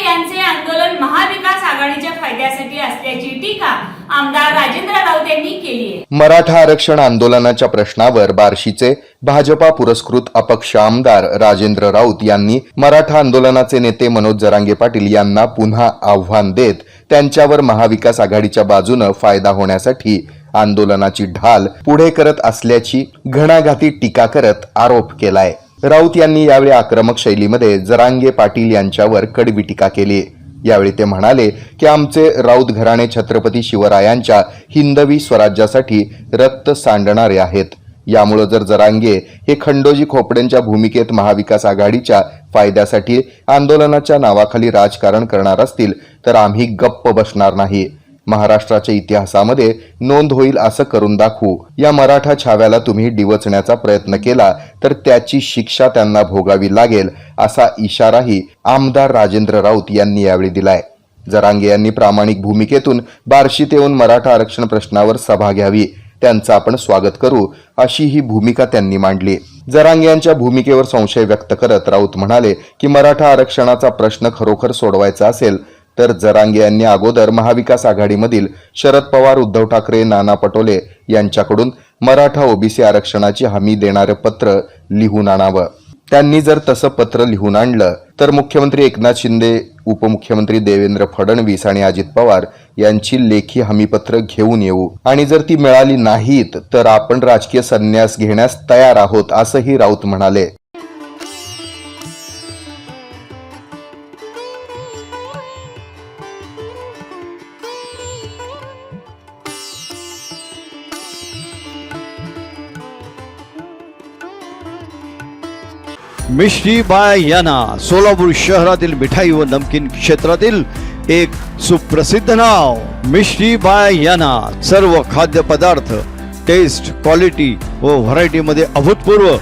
यांचे आंदोलन महाविकास आघाडीच्या फायद्यासाठी असल्याची टीका आमदार राजेंद्र राऊत यांनी केली आहे। मराठा आरक्षण आंदोलनाच्या प्रश्नावर बार्शीचे भाजपा पुरस्कृत अपक्ष आमदार राजेंद्र राऊत यांनी मराठा आंदोलनाचे नेते मनोज जरांगे पाटील यांना पुन्हा आव्हान देत त्यांच्यावर महाविकास आघाडीच्या बाजूने फायदा होण्यासाठी आंदोलनाची ढाल पुढे करत असल्याची घणाघाती टीका करत आरोप केलाय। राऊत यांनी यावेळी आक्रमक शैलीमध्ये जरांगे पाटील यांच्यावर कडवी टीका केली। यावेळी ते म्हणाले की आमचे राऊत घराणे छत्रपती शिवरायांच्या हिंदवी स्वराज्यासाठी रक्त सांडणारे आहेत। यामुळे जर जरांगे हे खंडोजी खोपडेंच्या भूमिकेत महाविकास आघाडीच्या फायद्यासाठी आंदोलनाच्या नावाखाली राजकारण करणार असतील तर आम्ही गप्प बसणार नाही। महाराष्ट्राच्या इतिहासामध्ये नोंद होईल असं करून दाखवू। या मराठा छाव्याला तुम्ही डिवचण्याचा प्रयत्न केला तर त्याची शिक्षा त्यांना भोगावी लागेल असा इशाराही आमदार राजेंद्र राऊत यांनी यावेळी दिलाय। जरांगे यांनी प्रामाणिक भूमिकेतून बार्शीत येऊन मराठा आरक्षण प्रश्नावर सभा घ्यावी, त्यांचं आपण स्वागत करू अशी ही भूमिका त्यांनी मांडली। जरांगे यांच्या भूमिकेवर संशय व्यक्त करत राऊत म्हणाले की मराठा आरक्षणाचा प्रश्न खरोखर सोडवायचा असेल तर जरांगे यांनी अगोदर महाविकास आघाडीमधील शरद पवार, उद्धव ठाकरे, नाना पटोले यांच्याकडून मराठा ओबीसी आरक्षणाची हमी देणारे पत्र लिहून आणावं। त्यांनी जर तसं पत्र लिहून आणलं तर मुख्यमंत्री एकनाथ शिंदे, उपमुख्यमंत्री देवेंद्र फडणवीस आणि अजित पवार यांची लेखी हमीपत्र घेऊन येऊ आणि जर ती मिळाली नाहीत तर आपण राजकीय संन्यास घेण्यास तयार आहोत असंही राऊत म्हणाले। मिष्टी बाय याना सोलापूर शहरातील मिठाई व नमकीन क्षेत्रातील एक सुप्रसिद्ध नाव। मिष्टी बाय याना सर्व खाद्य पदार्थ टेस्ट, क्वालिटी व व्हरायटी मध्ये अभूतपूर्व।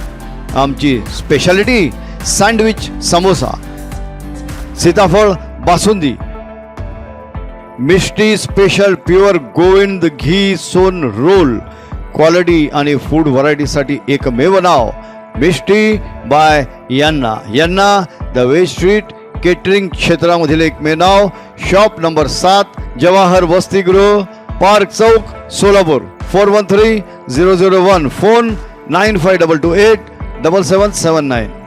आमची स्पेशालिटी सँडविच, समोसा, सीताफळ बासुंदी। मिष्टी स्पेशल प्युअर गोविंद घी सोन रोल। क्वालिटी आणि फूड व्हरायटीसाठी एकमेव नाव मिष्टी बाय यांना। द वे स्ट्रीट केटरिंग क्षेत्रामधील एकमेव नाव। शॉप नंबर 7, जवाहर वसतिगृह, पार्क चौक, सोलापूर। 413001। फोन 9522877779।